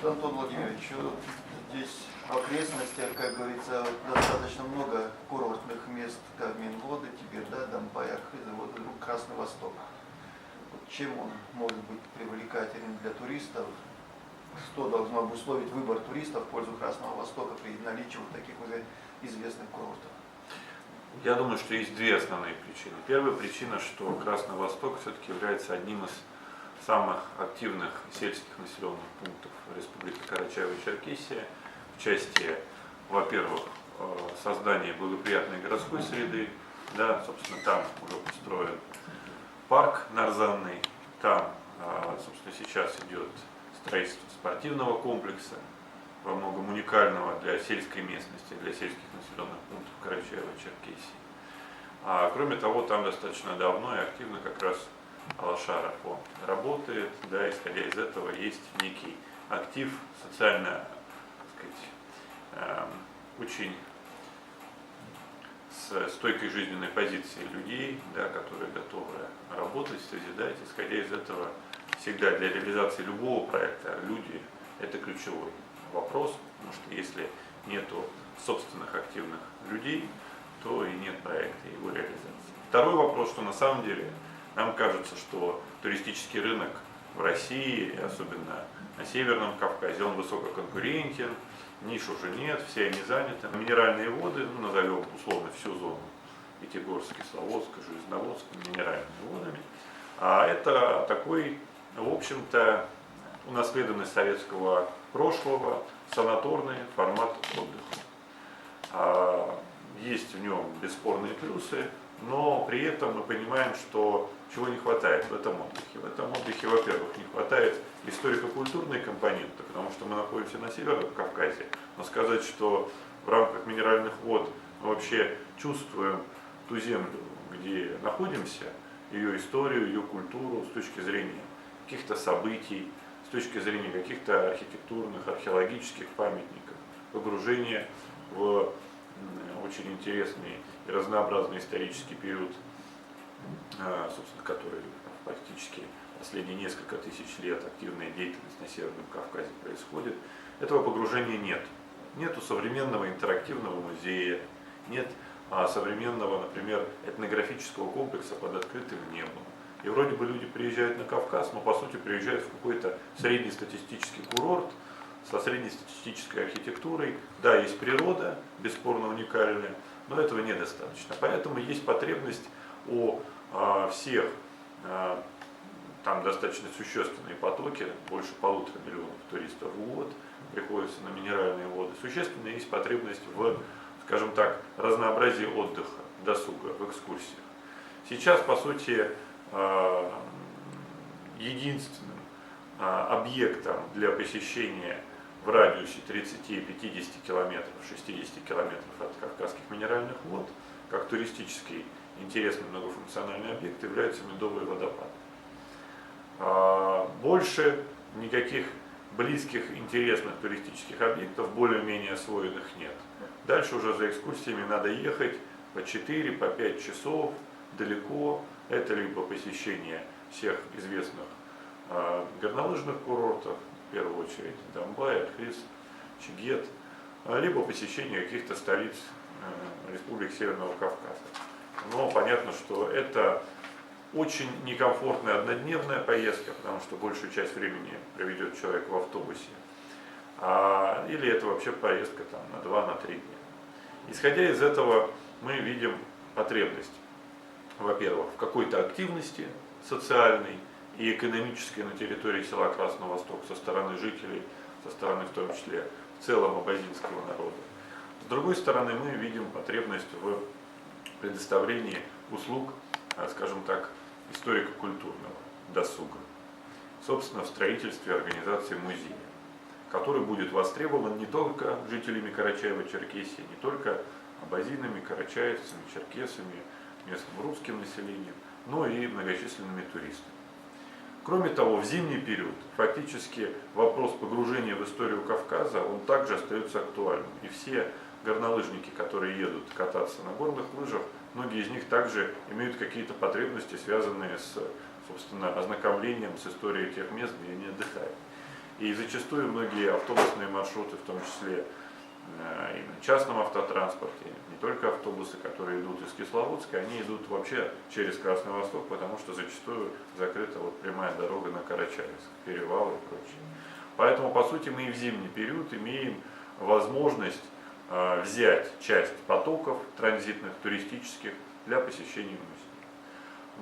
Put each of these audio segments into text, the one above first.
Антон Владимирович, вот здесь в окрестностях, как говорится, достаточно много курортных мест, как Минводы, теперь, да, Домбай, Архыз, вот Красный Восток. Вот чем он может быть привлекателен для туристов? Что должно обусловить выбор туристов в пользу Красного Востока при наличии вот таких уже известных курортов? Я думаю, что есть две основные причины. Первая причина, что Красный Восток все-таки является одним из самых активных сельских населенных пунктов Республики Карачаево-Черкесия в части, во-первых, создания благоприятной городской среды, да, собственно, там уже построен парк Нарзанный, там, собственно, сейчас идет строительство спортивного комплекса, во многом уникального для сельской местности, для сельских населенных пунктов Карачаево-Черкесии. А кроме того, там достаточно давно и активно как раз Алашара фонд работает, да, исходя из этого есть некий актив социально, так сказать, очень с стойкой жизненной позиции людей, да, которые готовы работать, созидать. Исходя из этого, всегда для реализации любого проекта люди – это ключевой вопрос, потому что если нету собственных активных людей, то и нет проекта и его реализации. Второй вопрос, что на самом деле нам кажется, что туристический рынок в России, особенно на Северном Кавказе, он высококонкурентен, ниш уже нет, все они заняты. Минеральные воды, ну, назовем условно всю зону, Пятигорск, Кисловодск, Железноводск, минеральными водами. А это такой, в общем-то, унаследованный советского прошлого санаторный формат отдыха. Есть в нем бесспорные плюсы, но при этом мы понимаем, что чего не хватает в этом отдыхе. В этом отдыхе, во-первых, не хватает историко-культурной компоненты, потому что мы находимся на Северном Кавказе. Но сказать, что в рамках минеральных вод мы вообще чувствуем ту землю, где находимся, ее историю, ее культуру с точки зрения каких-то событий, с точки зрения каких-то архитектурных, археологических памятников, погружение в очень интересный и разнообразный исторический период, собственно, который практически последние несколько тысяч лет активная деятельность на Северном Кавказе происходит, этого погружения нет. Нету современного интерактивного музея, нет современного, например, этнографического комплекса под открытым небом. И вроде бы люди приезжают на Кавказ, но по сути приезжают в какой-то среднестатистический курорт со среднестатистической архитектурой. Да, есть природа, бесспорно уникальная, но этого недостаточно. Поэтому есть потребность у всех, там достаточно существенные потоки, больше 1,5 миллиона туристов в год приходится на минеральные воды. Существенно есть потребность в, скажем так, разнообразии отдыха, досуга, в экскурсиях. Сейчас, по сути, единственным объектом для посещения в радиусе 30-50 километров, 60 километров от Кавказских минеральных вод, как туристический интересный многофункциональный объект, является Медовый водопад. Больше никаких близких, интересных туристических объектов, более-менее освоенных, нет. Дальше уже за экскурсиями надо ехать по 4, по 5 часов далеко. Это либо посещение всех известных горнолыжных курортов, в первую очередь Домбай, Архыз, Чигет, либо посещение каких-то столиц Республик Северного Кавказа. Но понятно, что это очень некомфортная однодневная поездка, потому что большую часть времени проведет человек в автобусе. Или это вообще поездка там, на 2-3 дня. Исходя из этого, мы видим потребность, во-первых, в какой-то активности социальной и экономической на территории села Красный Восток со стороны жителей, со стороны в том числе в целом абазинского народа. С другой стороны, мы видим потребность в предоставлении услуг, скажем так, историко-культурного досуга. Собственно, в строительстве организации музея, который будет востребован не только жителями Карачаево-Черкесии, не только абазинами, карачаевцами, черкесами, местным русским населением, но и многочисленными туристами. Кроме того, в зимний период фактически вопрос погружения в историю Кавказа, он также остается актуальным. И все горнолыжники, которые едут кататься на горных лыжах, многие из них также имеют какие-то потребности, связанные с, собственно, ознакомлением с историей тех мест, где они отдыхают. И зачастую многие автобусные маршруты, в том числе и на частном автотранспорте, не только автобусы, которые идут из Кисловодска, они идут вообще через Красный Восток, потому что зачастую закрыта вот прямая дорога на Карачаевск, перевалы и прочее. Поэтому, по сути, мы и в зимний период имеем возможность взять часть потоков транзитных, туристических для посещения музея.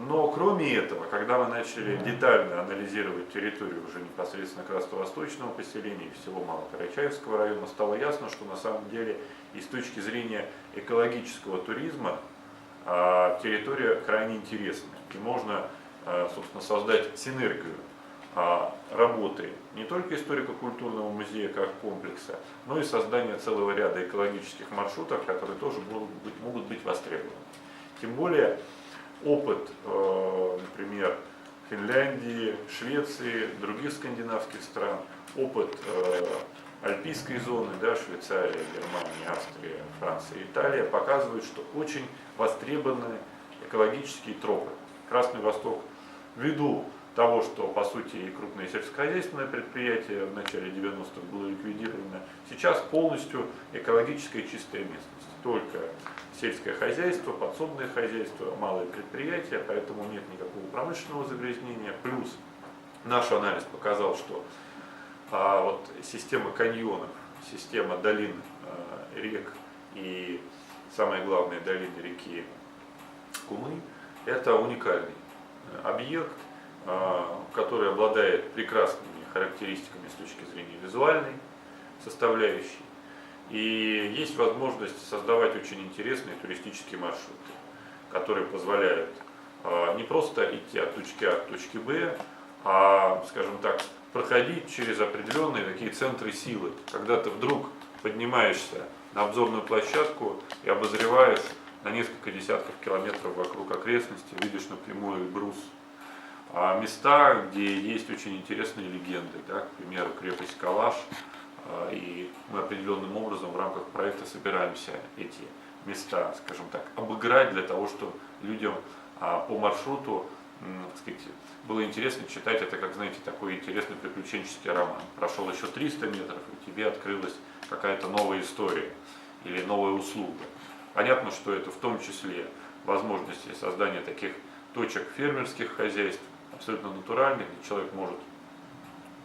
Но кроме этого, когда мы начали детально анализировать территорию уже непосредственно красновосточного поселения и всего Малокарачаевского района, стало ясно, что на самом деле и с точки зрения экологического туризма территория крайне интересная. И можно, собственно, создать синергию работы не только историко-культурного музея как комплекса, но и создания целого ряда экологических маршрутов, которые тоже могут быть востребованы. Тем более опыт, например, Финляндии, Швеции, других скандинавских стран, опыт альпийской зоны, да, Швейцария, Германия, Австрия, Франция, Италия, показывают, что очень востребованы экологические тропы. Красный Восток, ввиду того, что по сути и крупное сельскохозяйственное предприятие в начале 90-х было ликвидировано, сейчас полностью экологическая чистая местность. Только сельское хозяйство, подсобное хозяйство, малые предприятия, поэтому нет никакого промышленного загрязнения. Плюс наш анализ показал, что вот система каньонов, система долин рек и самое главное долины реки Кумы — это уникальный объект, который обладает прекрасными характеристиками с точки зрения визуальной составляющей. И есть возможность создавать очень интересные туристические маршруты, которые позволяют не просто идти от точки А к точке Б, а, скажем так, проходить через определенные такие центры силы, когда ты вдруг поднимаешься на обзорную площадку и обозреваешь на несколько десятков километров вокруг окрестностей, видишь напрямую Эльбрус. Места, где есть очень интересные легенды, да, к примеру, крепость Калаш, и мы определенным образом в рамках проекта собираемся эти места, скажем так, обыграть для того, чтобы людям по маршруту, так сказать, было интересно читать это, как, знаете, такой интересный приключенческий роман. Прошел еще 300 метров, и тебе открылась какая-то новая история или новая услуга. Понятно, что это в том числе возможности создания таких точек фермерских хозяйств, абсолютно натуральных, где человек может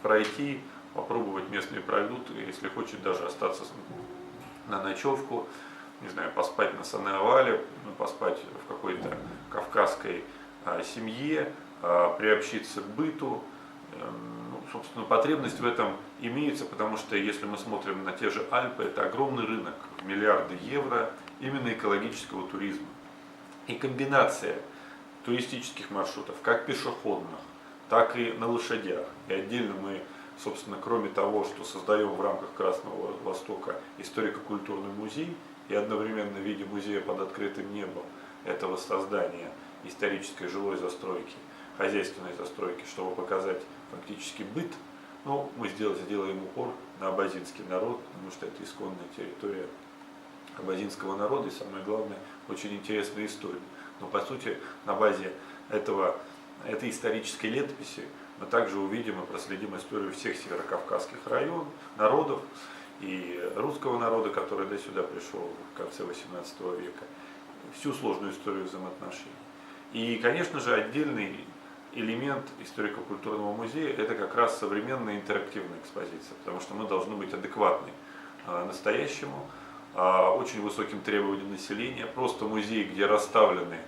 пройти, попробовать местные продукты, если хочет даже остаться на ночевку, не знаю, поспать на сеновале, поспать в какой-то кавказской семье, приобщиться к быту. Собственно, потребность в этом имеется, потому что если мы смотрим на те же Альпы, это огромный рынок, миллиарды евро именно экологического туризма. И комбинация туристических маршрутов, как пешеходных, так и на лошадях. И отдельно мы, собственно, кроме того, что создаем в рамках Красного Востока историко-культурный музей и одновременно в виде музея под открытым небом этого создания исторической жилой застройки, хозяйственной застройки, чтобы показать фактически быт, но мы сделаем упор на абазинский народ, потому что это исконная территория абазинского народа и, самое главное, очень интересная история. Но по сути на базе этой исторической летописи мы также увидим и проследим историю всех северокавказских районов, народов и русского народа, который до сюда пришел в конце XVIII века, всю сложную историю взаимоотношений. И, конечно же, отдельный элемент историко-культурного музея — это как раз современная интерактивная экспозиция, потому что мы должны быть адекватны настоящему, очень высоким требованиям населения. Просто музей, где расставлены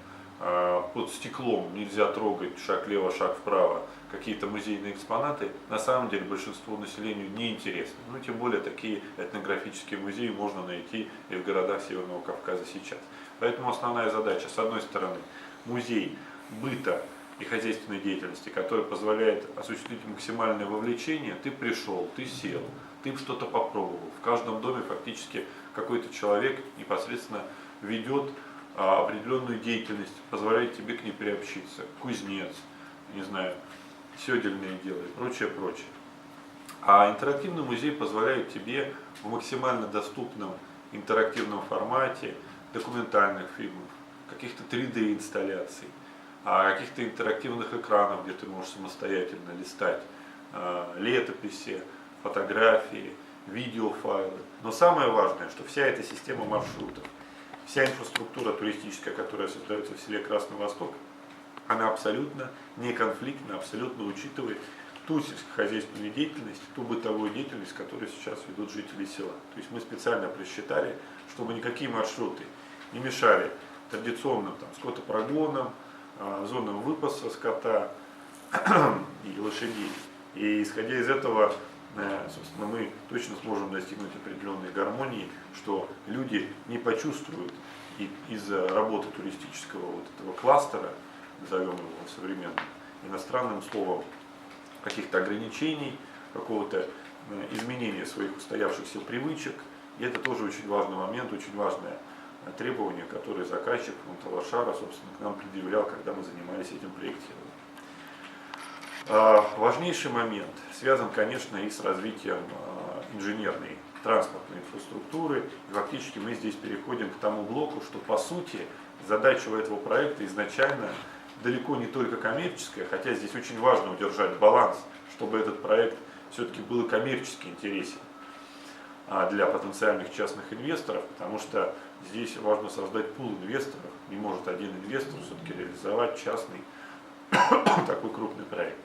под стеклом, нельзя трогать, шаг влево, шаг вправо, какие-то музейные экспонаты, на самом деле большинству населению не интересны. Ну, тем более такие этнографические музеи можно найти и в городах Северного Кавказа сейчас. Поэтому основная задача, с одной стороны, музей быта и хозяйственной деятельности, который позволяет осуществить максимальное вовлечение. Ты пришел, ты сел, ты что-то попробовал. В каждом доме фактически какой-то человек непосредственно ведет определенную деятельность, позволяет тебе к ней приобщиться. Кузнец, не знаю, седельные дела и прочее, прочее. А интерактивный музей позволяет тебе в максимально доступном интерактивном формате документальных фильмов, каких-то 3D инсталляций, каких-то интерактивных экранов, где ты можешь самостоятельно листать летописи, фотографии, видеофайлы. Но самое важное, что вся эта система маршрутов, вся инфраструктура туристическая, которая создается в селе Красный Восток, она абсолютно неконфликтна, абсолютно учитывает ту сельскохозяйственную деятельность, ту бытовую деятельность, которую сейчас ведут жители села. То есть мы специально просчитали, чтобы никакие маршруты не мешали традиционным скотопрогонам, зонам выпаса скота и лошадей. И исходя из этого, собственно, мы точно сможем достигнуть определенной гармонии, что люди не почувствуют из-за работы туристического вот этого кластера, назовем его современным иностранным словом, каких-то ограничений, какого-то изменения своих устоявшихся привычек. И это тоже очень важный момент, очень важное требование, которое заказчик Талашара, собственно, к нам предъявлял, когда мы занимались этим проектированием. Важнейший момент связан, конечно, и с развитием инженерной транспортной инфраструктуры. И фактически мы здесь переходим к тому блоку, что по сути задача у этого проекта изначально далеко не только коммерческая, хотя здесь очень важно удержать баланс, чтобы этот проект все-таки был коммерчески интересен для потенциальных частных инвесторов, потому что здесь важно создать пул инвесторов. Не может один инвестор все-таки реализовать частный такой крупный проект.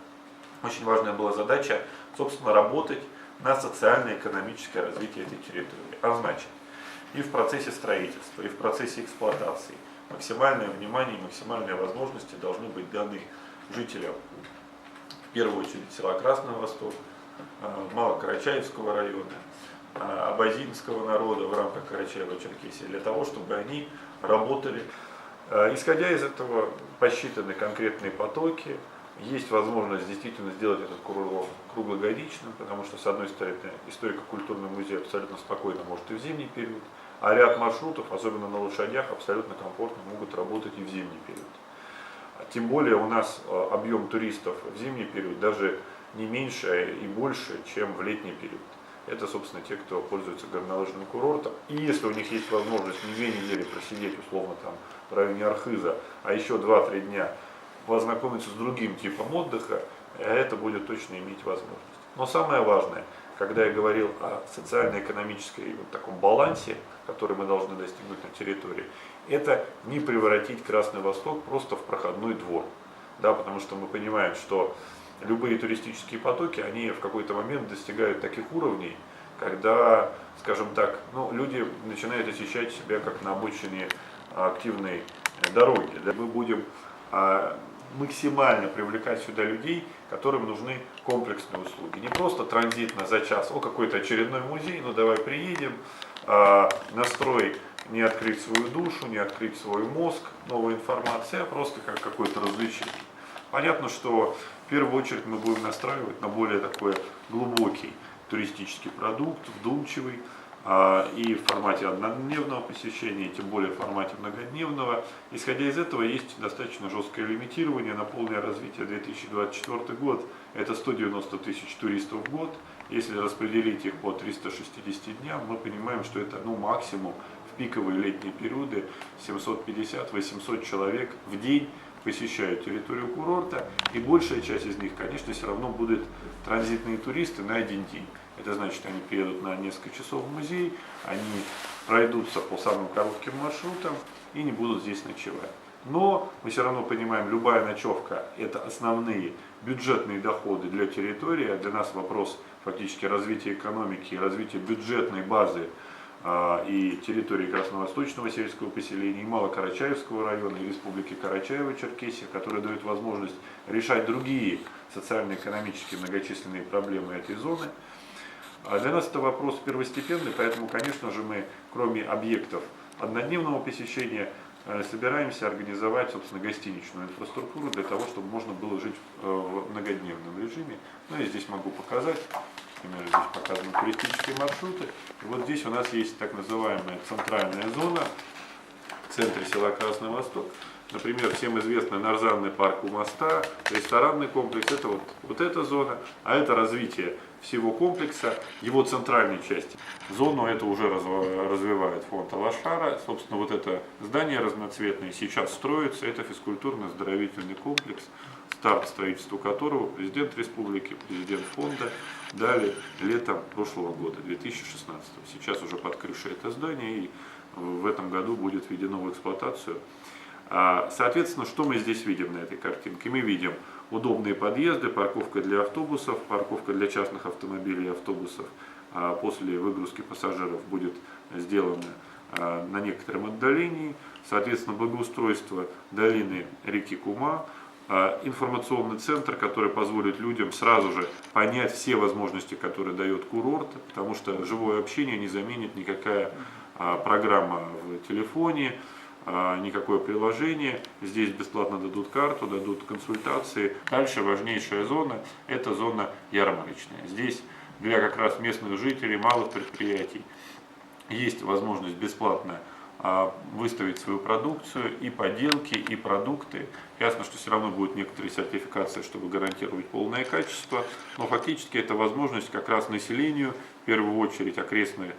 Очень важная была задача, собственно, работать на социально-экономическое развитие этой территории. А значит, и в процессе строительства, и в процессе эксплуатации максимальное внимание и максимальные возможности должны быть даны жителям, в первую очередь, села Красный Восток, Малокарачаевского района, абазинского народа в рамках Карачаево-Черкесии, для того, чтобы они работали. Исходя из этого, посчитаны конкретные потоки, есть возможность действительно сделать этот курорт круглогодичным, потому что, с одной стороны, историко-культурный музей абсолютно спокойно может и в зимний период, а ряд маршрутов, особенно на лошадях, абсолютно комфортно могут работать и в зимний период. Тем более у нас объем туристов в зимний период даже не меньше и больше, чем в летний период. Это, собственно, те, кто пользуется горнолыжным курортом. И если у них есть возможность не 2 недели просидеть, условно, там, в районе Архыза, а еще 2-3 дня познакомиться с другим типом отдыха, это будет точно иметь возможность. Но самое важное, когда я говорил о социально-экономической вот таком балансе, который мы должны достигнуть на территории, это не превратить Красный Восток просто в проходной двор. Да, потому что мы понимаем, что любые туристические потоки, они в какой-то момент достигают таких уровней, когда, скажем так, люди начинают ощущать себя как на обочине активной дороги. Да, мы будем максимально привлекать сюда людей, которым нужны комплексные услуги. Не просто транзитно за час, какой-то очередной музей, давай приедем, настрой не открыть свою душу, не открыть свой мозг, новая информация, а просто как какое-то развлечение. Понятно, что в первую очередь мы будем настраивать на более такой глубокий туристический продукт, вдумчивый, и в формате однодневного посещения, и тем более в формате многодневного. Исходя из этого, есть достаточно жесткое лимитирование на полное развитие 2024 год. Это 190 тысяч туристов в год. Если распределить их по 360 дням, мы понимаем, что это максимум в пиковые летние периоды 750-800 человек в день посещают территорию курорта, и большая часть из них, конечно, все равно будут транзитные туристы на один день. Это значит, они приедут на несколько часов в музей, они пройдутся по самым коротким маршрутам и не будут здесь ночевать. Но мы все равно понимаем, любая ночевка – это основные бюджетные доходы для территории, а для нас вопрос фактически развития экономики, развития бюджетной базы и территории Красновосточного сельского поселения, и Малокарачаевского района, и Республики Карачаево-Черкесия, которые дают возможность решать другие социально-экономические многочисленные проблемы этой зоны. Для нас это вопрос первостепенный, поэтому, конечно же, мы, кроме объектов однодневного посещения, собираемся организовать, собственно, гостиничную инфраструктуру для того, чтобы можно было жить в многодневном режиме. Я здесь могу показать. Например, здесь показаны туристические маршруты. И вот здесь у нас есть так называемая центральная зона в центре села Красный Восток. Например, всем известный Нарзанный парк у моста, ресторанный комплекс, это вот эта зона, а это развитие всего комплекса, его центральной части. Зону это уже развивает фонд Талашара. Собственно, вот это здание разноцветное сейчас строится, это физкультурно-оздоровительный комплекс старт строительства которого президент республики, президент фонда дали летом прошлого года, 2016. Сейчас уже под крышей это здание, и в этом году будет введено в эксплуатацию. Соответственно, что мы здесь видим на этой картинке? Мы видим удобные подъезды, парковка для автобусов, парковка для частных автомобилей и автобусов. После выгрузки пассажиров будет сделано на некотором отдалении. Соответственно, благоустройство долины реки Кума, информационный центр, который позволит людям сразу же понять все возможности, которые дает курорт, потому что живое общение не заменит никакая программа в телефоне, никакое приложение. Здесь бесплатно дадут карту, дадут консультации. Дальше важнейшая зона – это зона ярмарочная. Здесь для как раз местных жителей, малых предприятий есть возможность бесплатно выставить свою продукцию, и поделки, и продукты. Ясно, что все равно будут некоторые сертификации, чтобы гарантировать полное качество, но фактически это возможность как раз населению, в первую очередь окрестных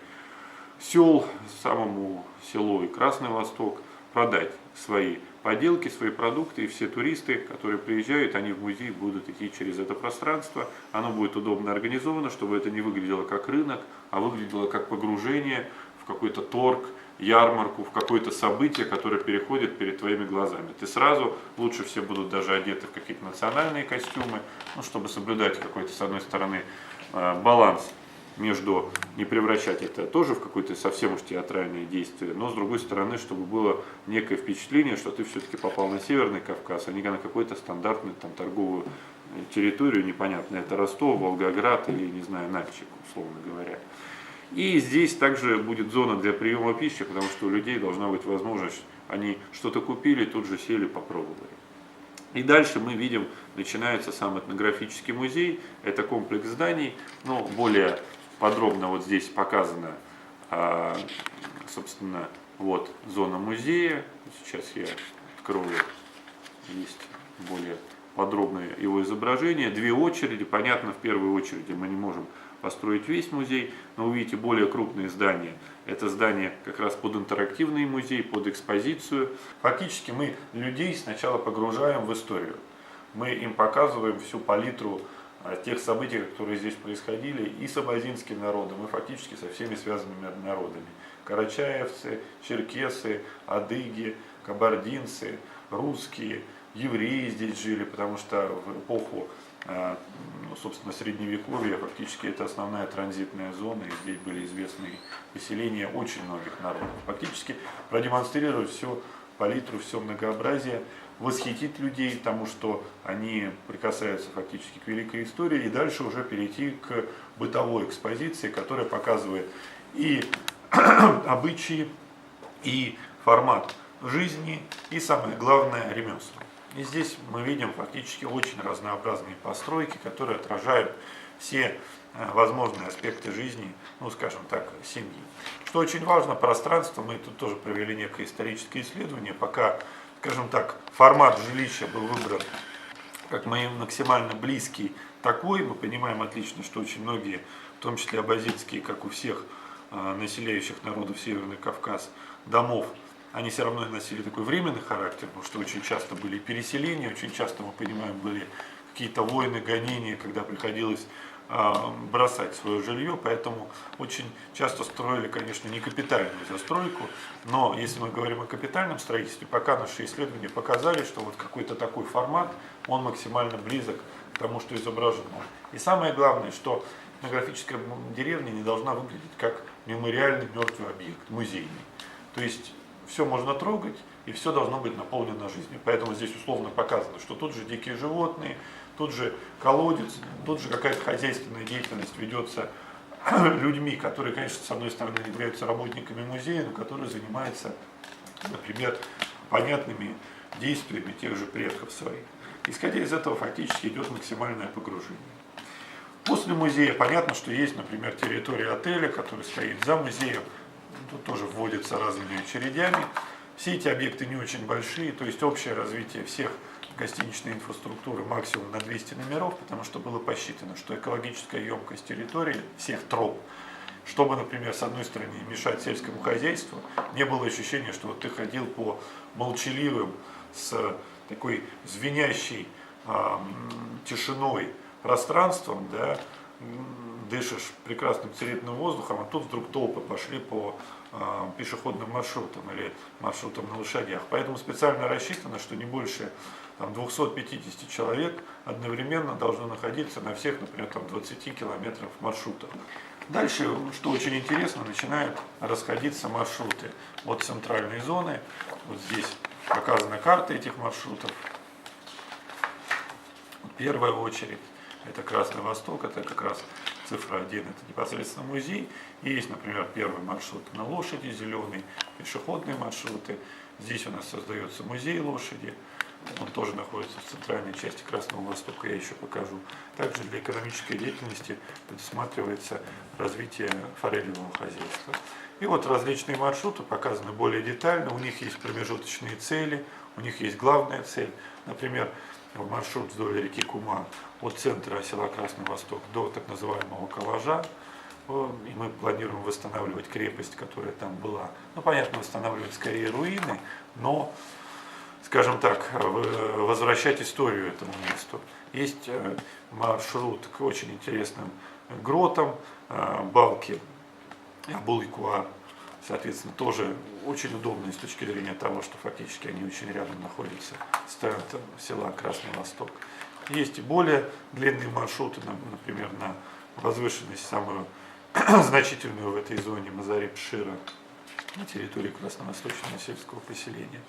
сел, самому селу и Красный Восток, продать свои поделки, свои продукты, и все туристы, которые приезжают, они в музей будут идти через это пространство. Оно будет удобно организовано, чтобы это не выглядело как рынок, а выглядело как погружение в какой-то торг, ярмарку, в какое-то событие, которое переходит перед твоими глазами. Ты сразу, лучше все будут даже одеты в какие-то национальные костюмы, ну, чтобы соблюдать какой-то, с одной стороны, баланс между, не превращать это тоже в какое-то совсем уж театральное действие, но с другой стороны, чтобы было некое впечатление, что ты все-таки попал на Северный Кавказ, а не на какую-то стандартную там торговую территорию, непонятно, это Ростов, Волгоград или, не знаю, Нальчик, условно говоря. И здесь также будет зона для приема пищи, потому что у людей должна быть возможность, они что-то купили, тут же сели, попробовали. И дальше мы видим, начинается сам этнографический музей, это комплекс зданий, но более подробно вот здесь показана, собственно, вот зона музея, сейчас я открою, есть более подробное его изображение, две очереди, понятно, в первой очереди мы не можем построить весь музей, но вы видите более крупные здания. Это здание как раз под интерактивный музей, под экспозицию. Фактически мы людей сначала погружаем в историю. Мы им показываем всю палитру тех событий, которые здесь происходили, и с абазинским народом, и фактически со всеми связанными народами. Карачаевцы, черкесы, адыги, кабардинцы, русские, евреи здесь жили, потому что в эпоху, собственно, средневековья фактически это основная транзитная зона, и здесь были известные поселения очень многих народов. Фактически продемонстрировать всю палитру, все многообразие, восхитить людей тому, что они прикасаются фактически к великой истории, и дальше уже перейти к бытовой экспозиции, которая показывает и обычаи, и формат жизни, и самое главное ремесла. И здесь мы видим фактически очень разнообразные постройки, которые отражают все возможные аспекты жизни, ну скажем так, семьи. Что очень важно, пространство, мы тут тоже провели некое историческое исследование, пока, скажем так, формат жилища был выбран как максимально близкий такой, мы понимаем отлично, что очень многие, в том числе абазинские, как у всех населяющих народов Северный Кавказ, домов, они все равно носили такой временный характер, потому что очень часто были переселения, очень часто, мы понимаем, были какие-то войны, гонения, когда приходилось бросать свое жилье, поэтому очень часто строили, конечно, не капитальную застройку, но если мы говорим о капитальном строительстве, пока наши исследования показали, что вот какой-то такой формат, он максимально близок к тому, что изображено. И самое главное, что этнографическая деревня не должна выглядеть как мемориальный мертвый объект, музейный. То есть все можно трогать, и все должно быть наполнено жизнью. Поэтому здесь условно показано, что тут же дикие животные, тут же колодец, тут же какая-то хозяйственная деятельность ведется людьми, которые, конечно, с одной стороны являются работниками музея, но которые занимаются, например, понятными действиями тех же предков своих. Исходя из этого, фактически идет максимальное погружение. После музея понятно, что есть, например, территория отеля, который стоит за музеем, тут тоже вводится разными очередями. Все эти объекты не очень большие, то есть общее развитие всех гостиничной инфраструктуры максимум на 200 номеров, потому что было посчитано, что экологическая емкость территории всех троп, чтобы, например, с одной стороны мешать сельскому хозяйству, не было ощущения, что вот ты ходил по молчаливым, с такой звенящей тишиной, пространством, да, дышишь прекрасным царительным воздухом, а тут вдруг толпы пошли по пешеходным маршрутам или маршрутам на лошадях. Поэтому специально рассчитано, что не больше 250 человек одновременно должно находиться на всех, например, 20 километров маршрутов. Дальше, что очень интересно, начинают расходиться маршруты от центральной зоны. Вот здесь показана карта этих маршрутов. Первая очередь это Красный Восток, это как раз цифра 1, это непосредственно музей. И есть, например, первый маршрут на лошади, зеленый, пешеходные маршруты. Здесь у нас создается музей лошади. Он тоже находится в центральной части Красного Востока, я еще покажу. Также для экономической деятельности предусматривается развитие форелевого хозяйства. И вот различные маршруты показаны более детально, у них есть промежуточные цели, у них есть главная цель. Например, маршрут вдоль реки Кума от центра села Красный Восток до так называемого Калажа. И мы планируем восстанавливать крепость, которая там была. Ну, понятно, восстанавливать скорее руины, но, скажем так, возвращать историю этому месту. Есть маршрут к очень интересным гротам, балки Абул-и-Куар, соответственно, тоже очень удобные с точки зрения того, что фактически они очень рядом находятся с центром села Красный Восток. Есть и более длинные маршруты, например, на возвышенность самую значительную в этой зоне Мазари-Пшира на территории Красновосточного сельского поселения.